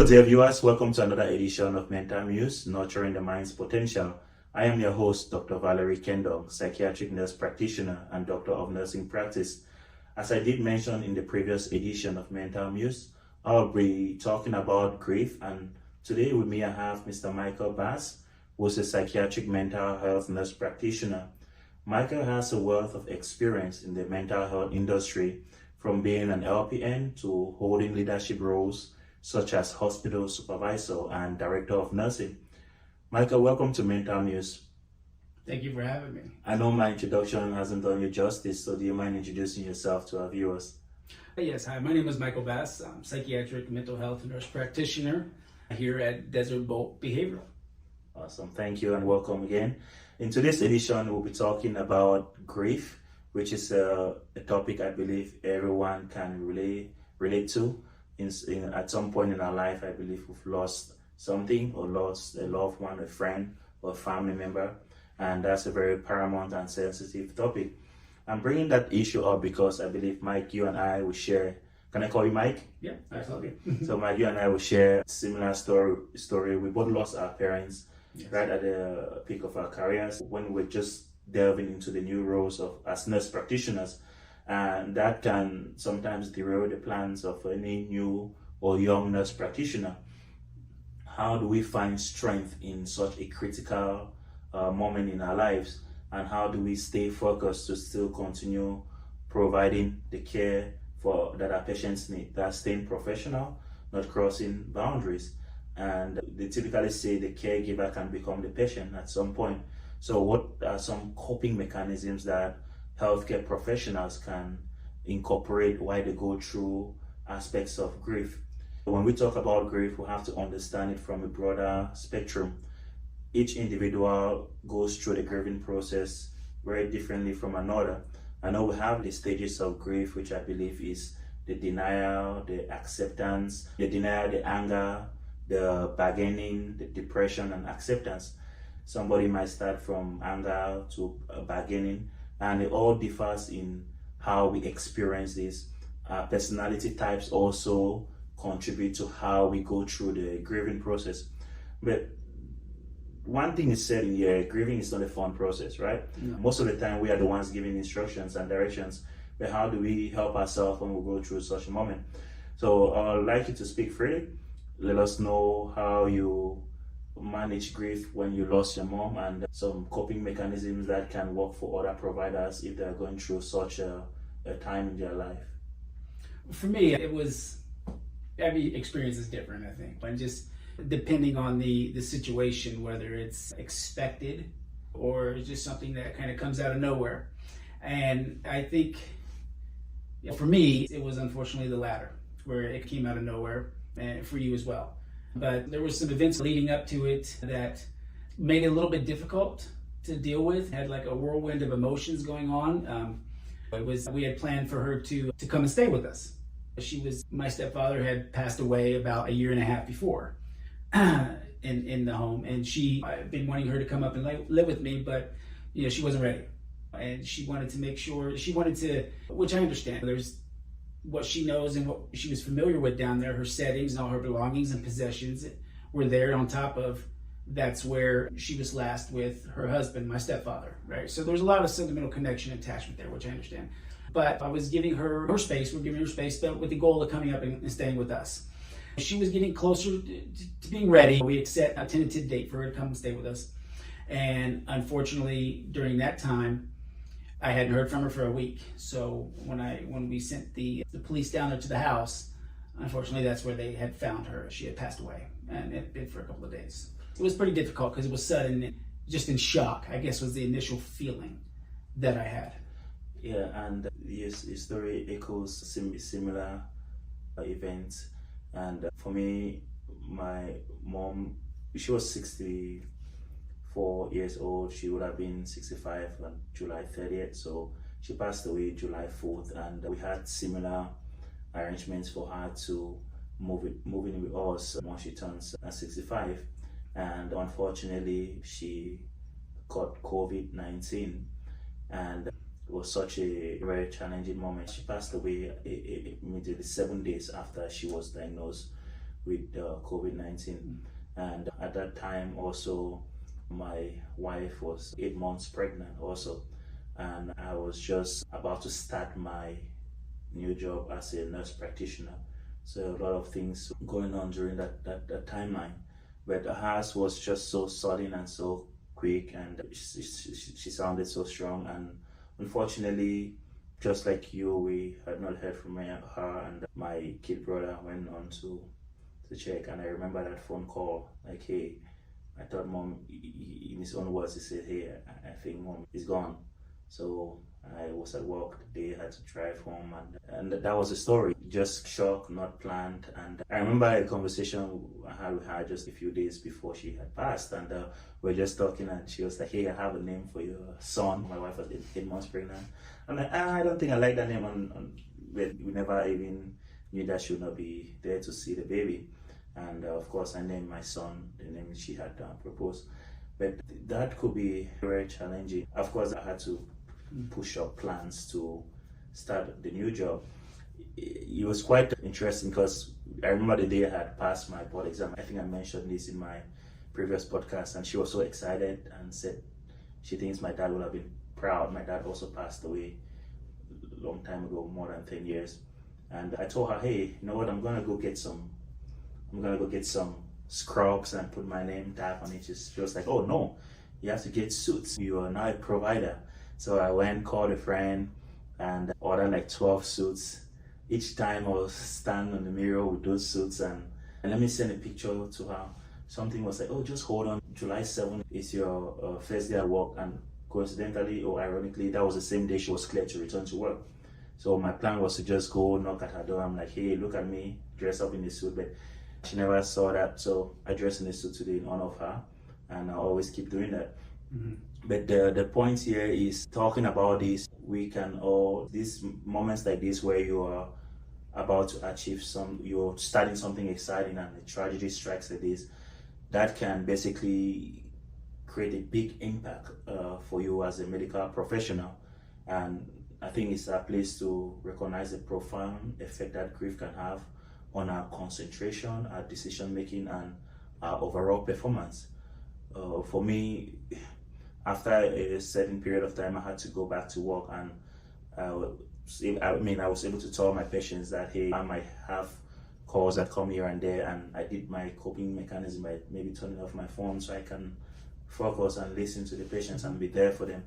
dear viewers, welcome to another edition of Mental Muse, Nurturing the Mind's Potential. I am your host, Dr. Valerie Kendall, psychiatric nurse practitioner and doctor of nursing practice. As I did mention in the previous edition of Mental Muse, I'll be talking about grief, and today with me I have Mr. Michael Bass, who is a psychiatric mental health nurse practitioner. Michael has a wealth of experience in the mental health industry, from being an LPN to holding leadership roles such as hospital supervisor and director of nursing. Michael, welcome to Mental Muse. Thank you for having me. I know my introduction hasn't done you justice, so do you mind introducing yourself to our viewers? Yes, hi, my name is Michael Bass. I'm psychiatric mental health nurse practitioner here at Desert Bolt Behavioral. Awesome, thank you and welcome again. In today's edition, we'll be talking about grief, which is a topic I believe everyone can relate to. At some point in our life, I believe we've lost something or lost a loved one, a friend, or a family member, and that's a very paramount and sensitive topic. I'm bringing that issue up because I believe, Mike, you and I will share. Can I call you Mike? Yeah, absolutely. So, Mike, you and I will share a similar story. We both lost our parents right at the peak of our careers when we're just delving into the new roles as nurse practitioners. And that can sometimes derail the plans of any new or young nurse practitioner. How do we find strength in such a critical moment in our lives? And how do we stay focused to still continue providing the care that our patients need? That's staying professional, not crossing boundaries. And they typically say the caregiver can become the patient at some point. So what are some coping mechanisms that healthcare professionals can incorporate while they go through aspects of grief? When we talk about grief, we have to understand it from a broader spectrum. Each individual goes through the grieving process very differently from another. I know we have the stages of grief, which I believe is the denial, the acceptance, the denial, the anger, the bargaining, the depression, and acceptance. Somebody might start from anger to bargaining, and it all differs in how we experience this. Personality types also contribute to how we go through the grieving process. But one thing is said in here, grieving is not a fun process, right? No. Most of the time we are the ones giving instructions and directions, but how do we help ourselves when we go through such a moment? So I'd like you to speak freely. Let us know how you manage grief when you lost your mom, and some coping mechanisms that can work for other providers if they're going through such a time in their life. For me, every experience is different, I think. And just depending on the situation, whether it's expected or just something that kind of comes out of nowhere. And I think for me, it was unfortunately the latter, where it came out of nowhere, and for you as well. But there was some events leading up to it that made it a little bit difficult to deal with. Had like a whirlwind of emotions going on. We had planned for her to come and stay with us. My stepfather had passed away about a year and a half before in the home, and I've been wanting her to come up and live with me, but she wasn't ready, and she wanted to, which I understand. There's what she knows and what she was familiar with down there, her settings and all her belongings and possessions were there. On top of that's where she was last with her husband, my stepfather, right? So there's a lot of sentimental connection and attachment there, which I understand. But I was giving her space, we're giving her space, but with the goal of coming up and staying with us. She was getting closer to being ready. We had set a tentative date for her to come and stay with us. And unfortunately, during that time, I hadn't heard from her for a week. So when we sent the police down there to the house, unfortunately, that's where they had found her. She had passed away, and it had been for a couple of days. It was pretty difficult because it was sudden, just in shock, I guess, was the initial feeling that I had. Yeah, and yes, your story echoes similar events. And for me, my mom, she was 64 years old. She would have been 65 on July 30th. So she passed away July 4th, and we had similar arrangements for her to move in with us once she turns 65. And unfortunately, she caught COVID-19, and it was such a very challenging moment. She passed away immediately 7 days after she was diagnosed with COVID-19. And at that time also, my wife was 8 months pregnant also. And I was just about to start my new job as a nurse practitioner. So a lot of things going on during that timeline. But hers was just so sudden and so quick, and she sounded so strong. And unfortunately, just like you, we had not heard from her, and my kid brother went on to check. And I remember that phone call, like, hey, I thought mom, in his own words, he said, hey, I think mom is gone. So I was at work the day, I had to drive home, and that was the story. Just shock, not planned. And I remember a conversation I had with her just a few days before she had passed, and we were just talking, and she was like, hey, I have a name for your son. My wife was 8 months pregnant. I'm like, I don't think I like that name. We never even knew that she would not be there to see the baby. And of course, I named my son the name she had proposed. But that could be very challenging. Of course, I had to push up plans to start the new job. It was quite interesting because I remember the day I had passed my board exam. I think I mentioned this in my previous podcast, and she was so excited and said she thinks my dad would have been proud. My dad also passed away a long time ago, more than 10 years. And I told her, hey, you know what, I'm gonna go get some scrubs and put my name tag on it. She was like, oh no, you have to get suits. You are now a provider. So I went, called a friend, and ordered like 12 suits. Each time I was standing on the mirror with those suits, and let me send a picture to her. Something was like, oh, just hold on. July 7th is your first day at work. And coincidentally or ironically, that was the same day she was cleared to return to work. So my plan was to just go knock at her door. I'm like, hey, look at me, dress up in a suit. But she never saw that. So I dressed in a suit today in honor of her. And I always keep doing that. Mm-hmm. But the point here is talking about this. We can all, these moments like this where you are about to achieve you're starting something exciting and a tragedy strikes like this, that can basically create a big impact for you as a medical professional. And I think it's a place to recognize the profound effect that grief can have on our concentration, our decision making, and our overall performance. For me, after a certain period of time, I had to go back to work, and I was able to tell my patients that, hey, I might have calls that come here and there, and I did my coping mechanism by maybe turning off my phone so I can focus and listen to the patients and be there for them.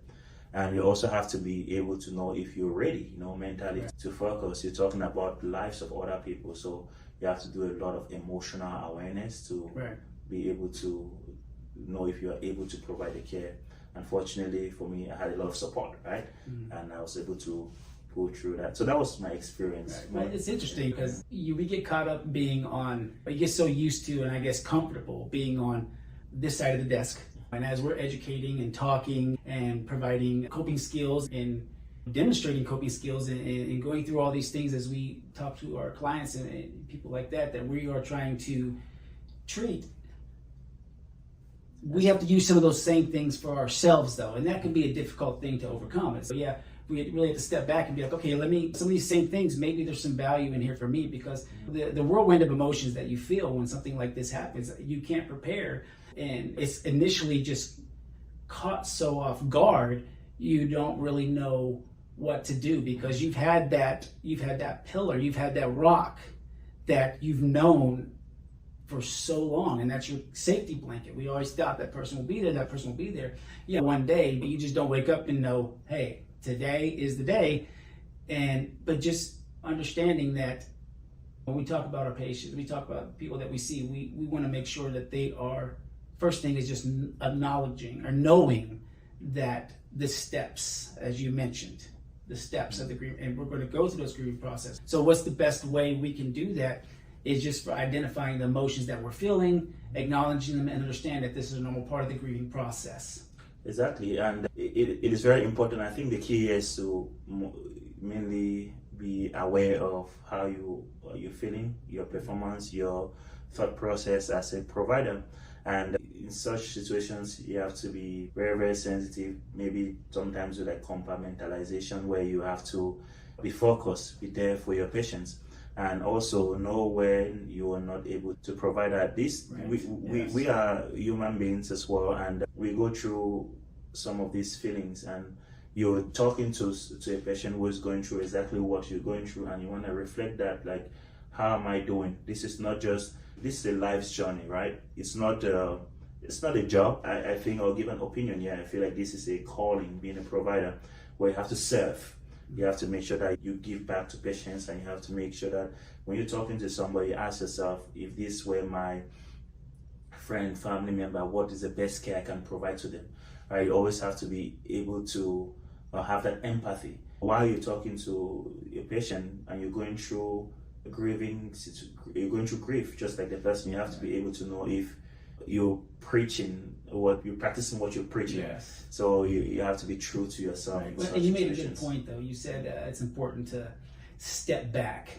And you also have to be able to know if you're ready, mentally to focus. You're talking about the lives of other people, so you have to do a lot of emotional awareness to be able to know if you are able to provide the care. Unfortunately for me, I had a lot of support, right? Mm-hmm. And I was able to go through that. So that was my experience. Right. Well, it's interesting because we get caught up being on, you get so used to, and I guess comfortable being on this side of the desk. And as we're educating and talking and providing coping skills and demonstrating coping skills and going through all these things as we talk to our clients and people like that we are trying to treat, we have to use some of those same things for ourselves though, and that can be a difficult thing to overcome. And so we really have to step back and be like, okay, some of these same things, maybe there's some value in here for me, because the whirlwind of emotions that you feel when something like this happens, you can't prepare, and it's initially just caught so off guard, you don't really know what to do, because you've had that pillar, you've had that rock that you've known for so long, and that's your safety blanket. We always thought that person will be there, one day, but you just don't wake up and know, hey, today is the day. But just understanding that when we talk about our patients, we talk about people that we see, we want to make sure that they are, first thing is just acknowledging or knowing that the steps, as you mentioned, the steps of the grief, and we're going to go through those grieving process. So what's the best way we can do that is just for identifying the emotions that we're feeling, acknowledging them, and understand that this is a normal part of the grieving process. Exactly, and it is very important. I think the key is to mainly be aware of how you're feeling, your performance, your thought process as a provider. And in such situations, you have to be very, very sensitive. Maybe sometimes with like compartmentalization, where you have to be focused, be there for your patients. and also know when you are not able to provide that. We are human beings as well, and we go through some of these feelings, and you're talking to a patient who is going through exactly what you're going through, and you want to reflect that, like, how am I doing? This is a life's journey, right? It's not a job. I think I'll give an opinion here. I feel like this is a calling, being a provider, where you have to serve. You have to make sure that you give back to patients, and you have to make sure that when you're talking to somebody, ask yourself, if this were my friend, family member, what is the best care I can provide to them? Right? You always have to be able to have that empathy. While you're talking to a patient and you're going through you're going through grief, just like the person, you have to be able to know if you're practicing what you're preaching. Yes. So you have to be true to yourself. Right. And you made a good point, though. You said it's important to step back,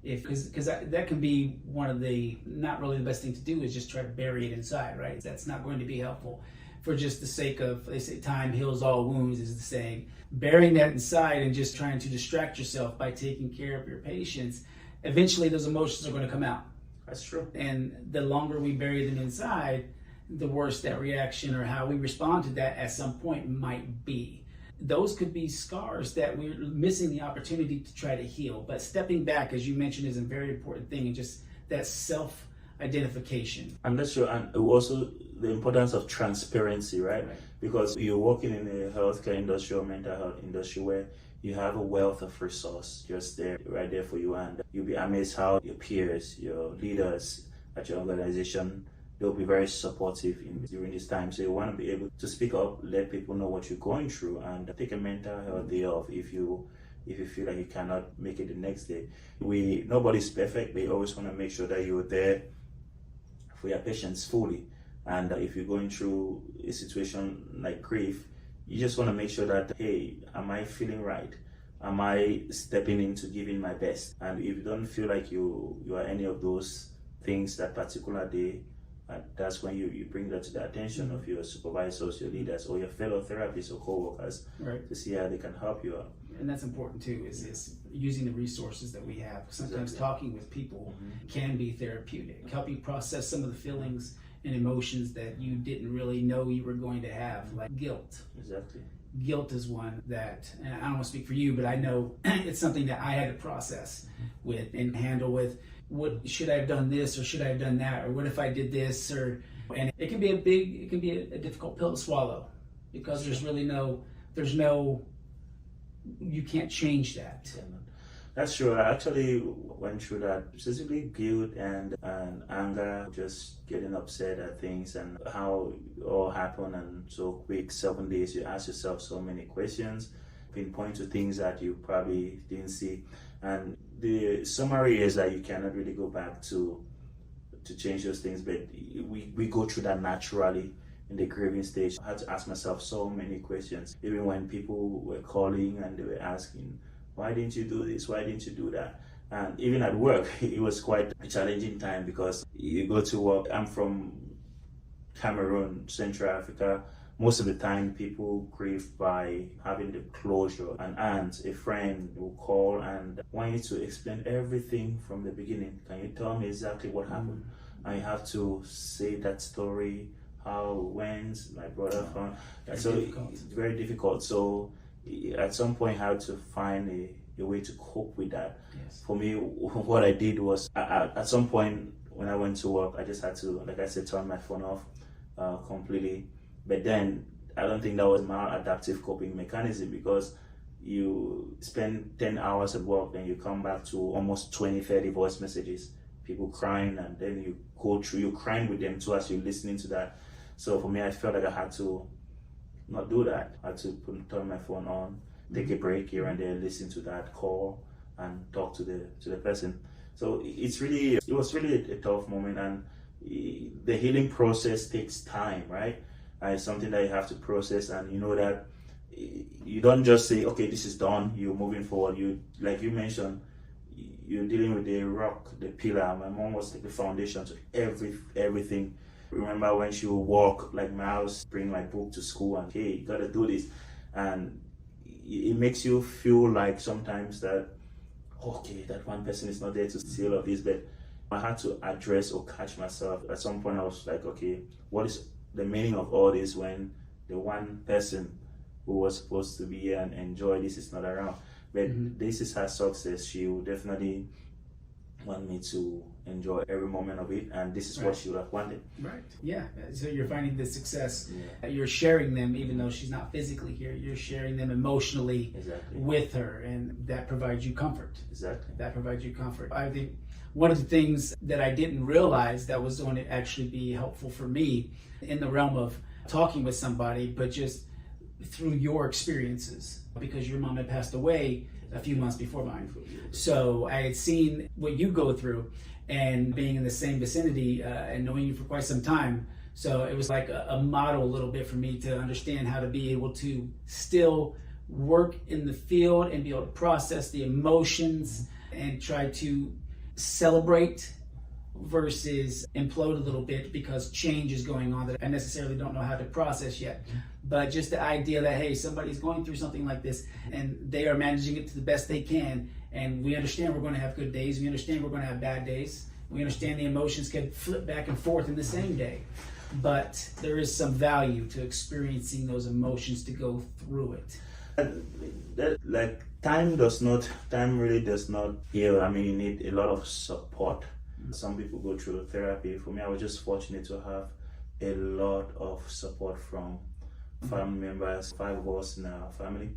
because that can be one of the, not really the best thing to do is just try to bury it inside, right? That's not going to be helpful. For just the sake of, they say, time heals all wounds is the saying. Burying that inside and just trying to distract yourself by taking care of your patients, eventually those emotions are going to come out. That's true. And the longer we bury them inside, the worse that reaction or how we respond to that at some point might be. Those could be scars that we're missing the opportunity to try to heal. But stepping back, as you mentioned, is a very important thing, and just that self-identification. And that's true. And also the importance of transparency, right? Because you're working in a healthcare industry or mental health industry where you have a wealth of resource just there, right there for you, and you'll be amazed how your peers, your leaders at your organization, they'll be very supportive during this time. So you want to be able to speak up, let people know what you're going through, and take a mental health day off if you feel like you cannot make it the next day. Nobody's perfect. They always want to make sure that you're there for your patients fully. And if you're going through a situation like grief, you just want to make sure that, hey, am I feeling right? Am I stepping into giving my best? And if you don't feel like you are any of those things that particular day, that's when you bring that to the attention of your supervisors, your leaders, or your fellow therapists or co-workers, right, to see how they can help you out. And that's important too, is using the resources that we have. Sometimes talking with people can be therapeutic, help you process some of the feelings and emotions that you didn't really know you were going to have, like guilt. Exactly. Guilt is one that, and I don't want to speak for you, but I know it's something that I had to process with and handle with. What should I have done this, or should I have done that, or what if I did this, and it can be a difficult pill to swallow, because there's no, you can't change that. That's true. I actually went through that, specifically guilt and anger, just getting upset at things and how it all happened and so quick, 7 days. You ask yourself so many questions, pinpoint to things that you probably didn't see. And the summary is that you cannot really go back to change those things, but we go through that naturally in the grieving stage. I had to ask myself so many questions, even when people were calling and they were asking, why didn't you do this? Why didn't you do that? And even at work, it was quite a challenging time, because you go to work. I'm from Cameroon, Central Africa. Most of the time, people grieve by having the closure. An aunt, a friend will call and want you to explain everything from the beginning. Can you tell me exactly what happened? And you have to say that story, how it went, my brother found. So it's very difficult. So at some point, I had to find a way to cope with that. Yes. For me, what I did was, at some point when I went to work, I just had to, like I said, turn my phone off completely. But then I don't think that was my adaptive coping mechanism, because you spend 10 hours at work and you come back to almost 20, 30 voice messages, people crying, and then you go through, you're crying with them too as you're listening to that. So for me, I felt like I had to not do that. I had to turn my phone on, take a break here and there, listen to that call, and talk to the person. So it was really a tough moment, and the healing process takes time, right? It's something that you have to process, and you know that you don't just say, okay, this is done, you're moving forward. You, like you mentioned, you're dealing with the rock, the pillar. My mom was like the foundation to everything. Remember when she would walk like miles, bring my book to school, and hey, you gotta do this. And it makes you feel like sometimes that okay, that one person is not there to see all of this, but I had to address or catch myself. At some point I was like, okay, what is the meaning of all this when the one person who was supposed to be here and enjoy this is not around? But this is her success. She will definitely want me to enjoy every moment of it, and this is what she would have wanted. Right. Yeah. So you're finding the success. You're sharing them, even though she's not physically here. You're sharing them emotionally with her, and that provides you comfort. Exactly. That provides you comfort. I think one of the things that I didn't realize that was going to actually be helpful for me in the realm of talking with somebody, but just through your experiences, because your mom had passed away a few months before mine. So I had seen what you go through, and being in the same vicinity and knowing you for quite some time. So it was like a model a little bit for me to understand how to be able to still work in the field and be able to process the emotions and try to celebrate versus implode a little bit, because change is going on that I necessarily don't know how to process yet. But just the idea that, hey, somebody's going through something like this and they are managing it to the best they can, and we understand we're going to have good days, we understand we're going to have bad days, we understand the emotions can flip back and forth in the same day, but there is some value to experiencing those emotions to go through it. Like time really does not heal. I mean, you need a lot of support. Some people go through therapy. For me, I was just fortunate to have a lot of support from family members, 5 of us in our family.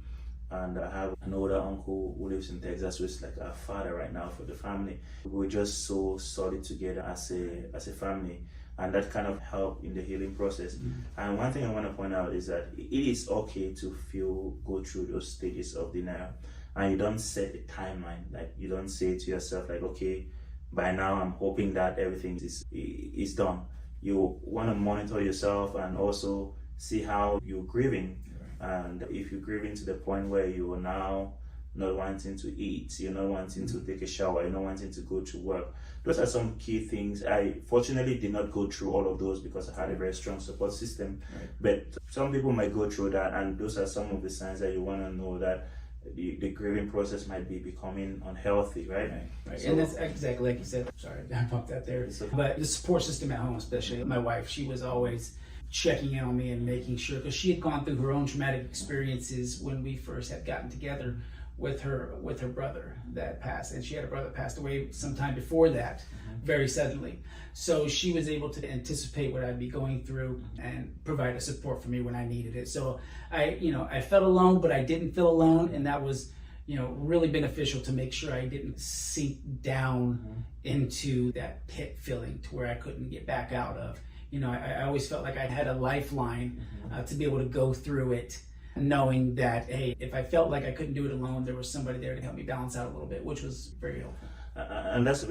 And I have an older uncle who lives in Texas, who is like our father right now for the family. We're just so solid together as a family. And that kind of helped in the healing process. And one thing I want to point out is that it is okay to go through those stages of denial. And you don't set a timeline. Like, you don't say to yourself, like, okay, by now I'm hoping that everything is done. You want to monitor yourself and also see how you're grieving. And if you're grieving to the point where you are now not wanting to eat, you're not wanting to take a shower, you're not wanting to go to work, those are some key things. I fortunately did not go through all of those because I had a very strong support system. But some people might go through that, and those are some of the signs that you want to know that the grieving process might be becoming unhealthy, right? So, and that's exactly like you said. Sorry, I bumped that there. But the support system at home, especially my wife, she was always checking in on me and making sure, because she had gone through her own traumatic experiences when we first had gotten together with her brother that passed, and she had a brother that passed away sometime before that, very suddenly. So she was able to anticipate what I'd be going through and provide a support for me when I needed it. So I felt alone, but I didn't feel alone, and that was really beneficial to make sure I didn't sink down into that pit feeling to where I couldn't get back out of. I always felt like I had a lifeline to be able to go through it, knowing that, hey, if I felt like I couldn't do it alone, there was somebody there to help me balance out a little bit, which was very helpful. And that's a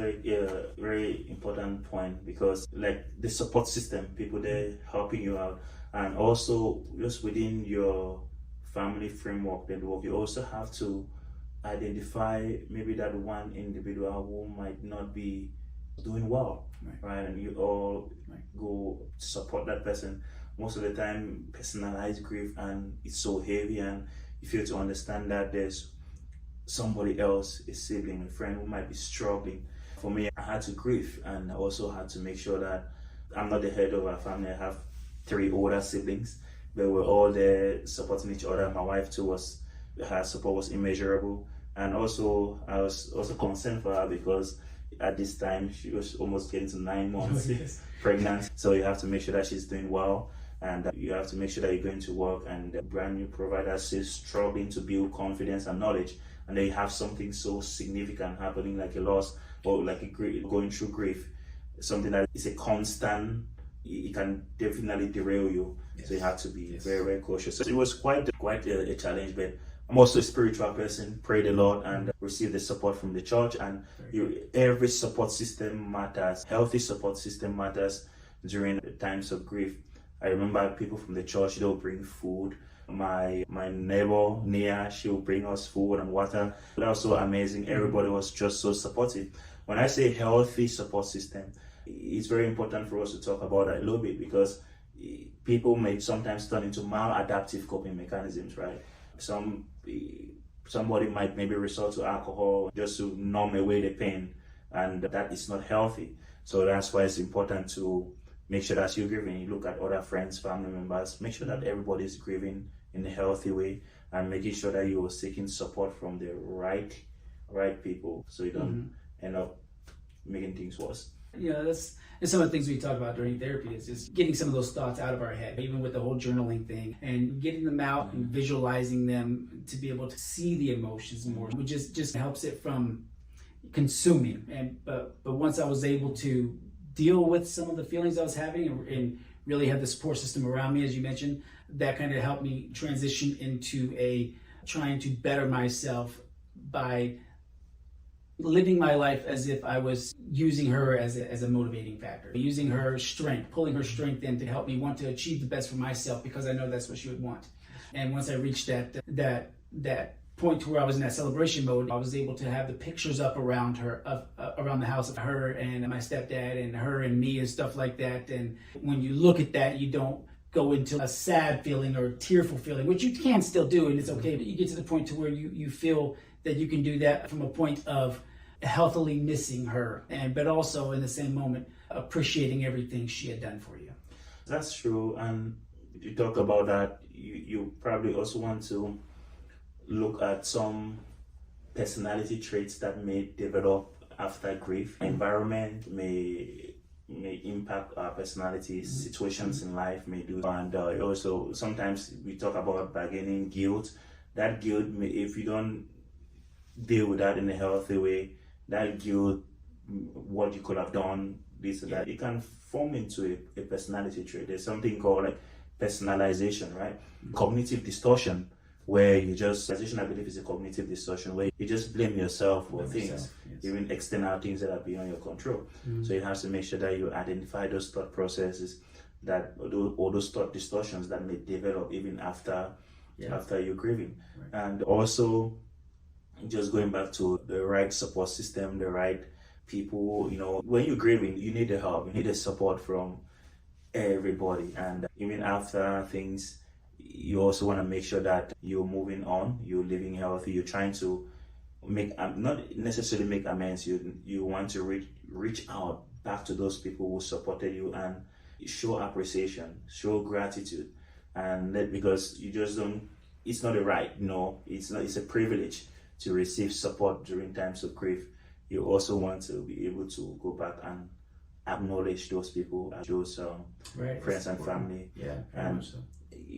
very important point, because like the support system, people there helping you out, and also just within your family framework, you also have to identify maybe that one individual who might not be doing well, right? And you all go support that person. Most of the time, personalized grief, and it's so heavy, and you feel to understand that there's somebody else, a sibling, a friend who might be struggling. For me, I had to grieve, and I also had to make sure that I'm not the head of our family. I have 3 older siblings, but we're all there supporting each other. My wife too her support was immeasurable, and also I was also concerned for her, because at this time she was almost getting to 9 months pregnant. So you have to make sure that she's doing well, and you have to make sure that you're going to work, and the brand new provider is struggling to build confidence and knowledge, and then you have something so significant happening, like a loss or like going through grief, something that is a constant. It can definitely derail you. So you have to be very, very cautious. So it was quite a challenge, but I'm also a spiritual person, pray the Lord and receive the support from the church. And every support system matters. Healthy support system matters during the times of grief. I remember people from the church, they'll bring food. My neighbor, Nia, she'll bring us food and water. That was so amazing. Everybody was just so supportive. When I say healthy support system, it's very important for us to talk about that a little bit, because people may sometimes turn into maladaptive coping mechanisms, right? Some Somebody might maybe resort to alcohol just to numb away the pain, and that is not healthy. So that's why it's important to make sure that you're grieving. You look at other friends, family members, make sure that everybody's grieving in a healthy way, and making sure that you're seeking support from the right people, so you don't end up making things worse. Yeah, that's some of the things we talk about during therapy is just getting some of those thoughts out of our head, even with the whole journaling thing, and getting them out and visualizing them to be able to see the emotions more, which just helps it from consuming. But once I was able to deal with some of the feelings I was having and really have the support system around me, as you mentioned, that kind of helped me transition into trying to better myself by living my life as if I was using her as a motivating factor, using her strength, pulling her strength in to help me want to achieve the best for myself, because I know that's what she would want. And once I reached that point to where I was in that celebration mode, I was able to have the pictures up around her, around the house of her and my stepdad and her and me and stuff like that. And when you look at that, you don't go into a sad feeling or a tearful feeling, which you can still do, and it's okay, but you get to the point to where you feel that you can do that from a point of healthily missing her, but also in the same moment appreciating everything she had done for you. That's true. And you talk about that, you probably also want to look at some personality traits that may develop after grief. Environment may impact our personality, situations in life may do, and also sometimes we talk about bargaining guilt. That guilt if you don't deal with that in a healthy way, that guilt, what you could have done, this and that, it can form into a personality trait. There's something called like personalization, right? Cognitive distortion, where I believe is a cognitive distortion where you just blame yourself for things, even external things that are beyond your control. So you have to make sure that you identify those thought processes, all those thought distortions that may develop even after you're grieving. Right. And also, just going back to the right support system, the right people, when you're grieving, you need the help, you need the support from everybody. And even after things, you also want to make sure that you're moving on, you're living healthy, you're trying to not necessarily make amends, you want to reach out back to those people who supported you and show appreciation, show gratitude. And because you just don't, it's not a right, it's a privilege to receive support during times of grief. You also want to be able to go back and acknowledge those people, those friends and family. Yeah,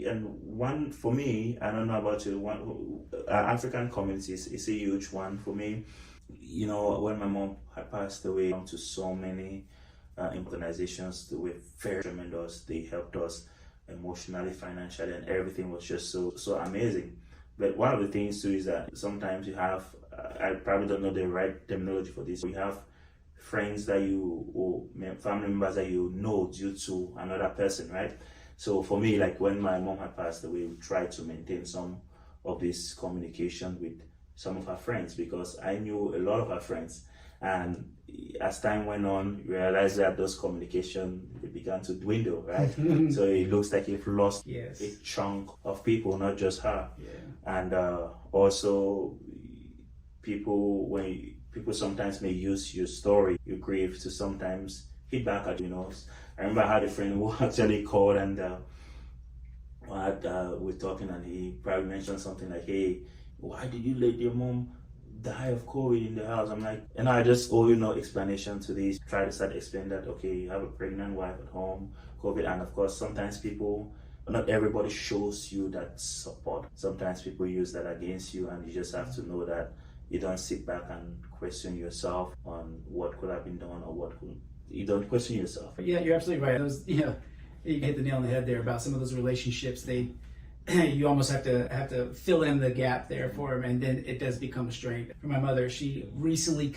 and one for me, I don't know about you, African communities is a huge one for me. When my mom had passed away, to so many organizations that were very tremendous. They helped us emotionally, financially, and everything was just so amazing. But one of the things too is that sometimes you have, I probably don't know the right terminology for this, you have friends that or family members that you know due to another person, right? So for me, like when my mom had passed away, we tried to maintain some of this communication with some of her friends, because I knew a lot of her friends. And as time went on, we realized that those communication began to dwindle, right? So it looks like you've lost a chunk of people, not just her. Yeah. And also, people sometimes may use your story, your grief, to sometimes hit back at you. I remember I had a friend who actually called and we're talking, and he probably mentioned something like, "Hey, why did you let your mom die of COVID in the house?" I'm like, I just owe you no explanation to this. Try to start explaining that, okay, you have a pregnant wife at home, COVID, and of course, sometimes not everybody shows you that support. Sometimes people use that against you, and you just have to know that you don't sit back and question yourself on what could have been done or what couldn't. You don't question yourself. Yeah, you're absolutely right. You hit the nail on the head there about some of those relationships. You almost have to fill in the gap there for them, and then it does become a strain. For my mother, she recently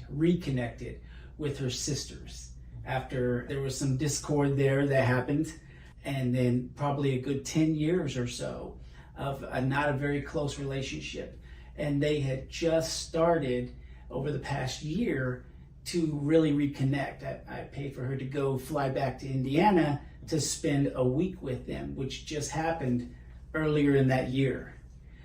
reconnected with her sisters after there was some discord there that happened, and then probably a good 10 years or so of not a very close relationship. And they had just started over the past year to really reconnect. I paid for her to fly back to Indiana to spend a week with them, which just happened earlier in that year.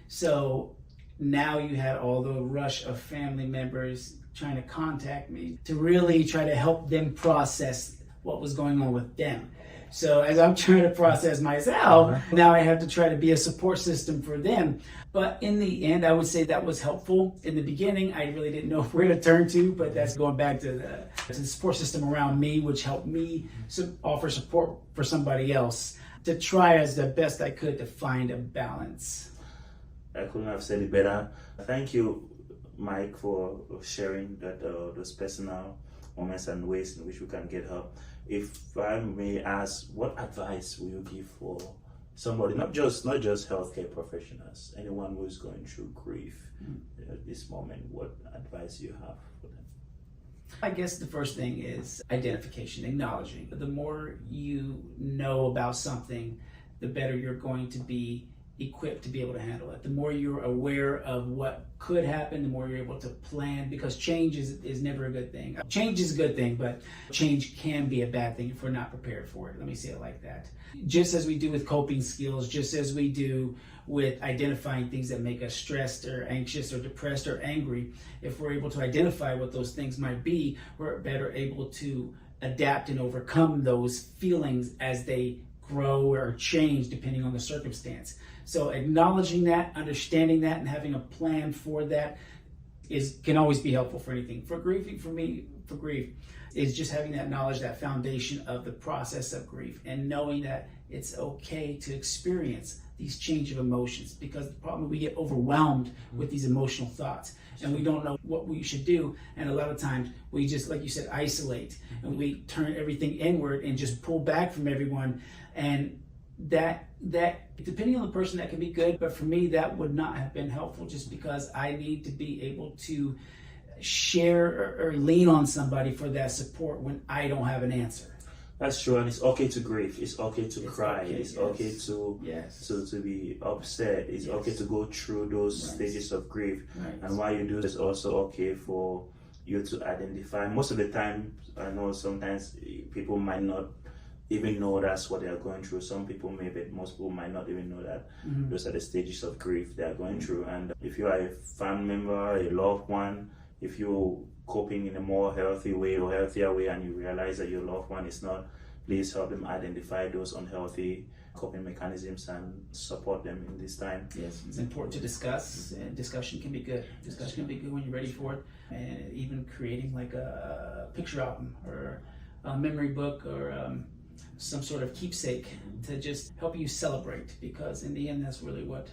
So Now you had all the rush of family members trying to contact me to really try to help them process what was going on with them. So as I'm trying to process myself, now I have to try to be a support system for them. But in the end, I would say that was helpful. In the beginning, I really didn't know where to turn to, but that's going back to the support system around me, which helped me offer support for somebody else to try as the best I could to find a balance. I couldn't have said it better. Thank you, Mike, for sharing that those personal moments and ways in which we can get help. If I may ask, what advice will you give for somebody, not just healthcare professionals, anyone who is going through grief at this moment? What advice do you have for them? I guess the first thing is identification, acknowledging. The more you know about something, the better you're going to be equipped to be able to handle it. The more you're aware of what could happen, the more you're able to plan, because change is never a good thing. Change is a good thing, but change can be a bad thing if we're not prepared for it. Let me say it like that. Just as we do with coping skills, just as we do with identifying things that make us stressed or anxious or depressed or angry, if we're able to identify what those things might be, we're better able to adapt and overcome those feelings as they grow or change depending on the circumstance. So acknowledging that, understanding that, and having a plan for that can always be helpful for anything. For grief, for me, for grief, is just having that knowledge, that foundation of the process of grief, and knowing that it's okay to experience these change of emotions, because the problem is we get overwhelmed with these emotional thoughts and we don't know what we should do. And a lot of times we just, like you said, isolate and we turn everything inward and just pull back from everyone. And that depending on the person, that can be good, but for me that would not have been helpful, just because I need to be able to share or lean on somebody for that support when I don't have an answer. That's true, and it's okay to grieve. It's okay to cry. Okay, it's yes. okay to Yes. to be upset. It's Yes. okay to go through those Right. stages of grief. Right. And while you do, it's also okay for you to identify. Most of the time, I know sometimes people might not even know that's what they are going through. Some people may, but most people might not even know that those are the stages of grief they are going through. And if you are a family member, a loved one, if you're coping in a more healthy way or healthier way, and you realize that your loved one is not, please help them identify those unhealthy coping mechanisms and support them in this time. Yes, it's important to discuss, and discussion can be good. Discussion can be good when you're ready for it, and even creating like a picture album or a memory book or some sort of keepsake to just help you celebrate, because in the end that's really what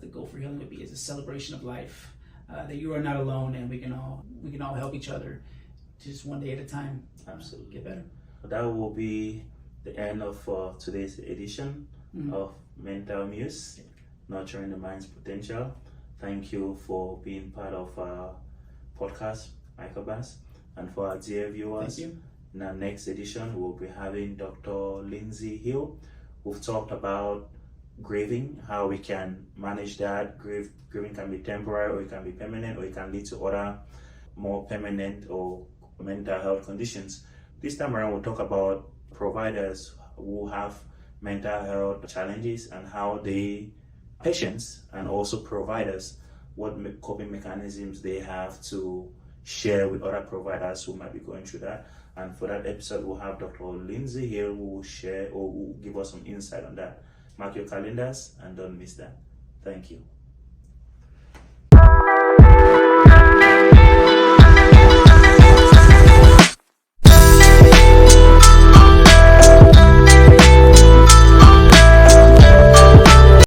the goal for healing would be, is a celebration of life, that you are not alone, and we can all help each other, just one day at a time. Absolutely. Get better. That will be the end of today's edition of Mental Muse, Nurturing the Mind's Potential. Thank you for being part of our podcast, Michael Bass. And for our dear viewers, Thank you. in our next edition, we'll be having Dr. Lindsay Hill. We've talked about grieving, how we can manage that. Grieving can be temporary, or it can be permanent, or it can lead to other more permanent or mental health conditions. This time around, we'll talk about providers who have mental health challenges and how patients and also providers, what coping mechanisms they have to share with other providers who might be going through that. And for that episode, we'll have Dr. Lindsay here who will share or will give us some insight on that. Mark your calendars and don't miss that. Thank you.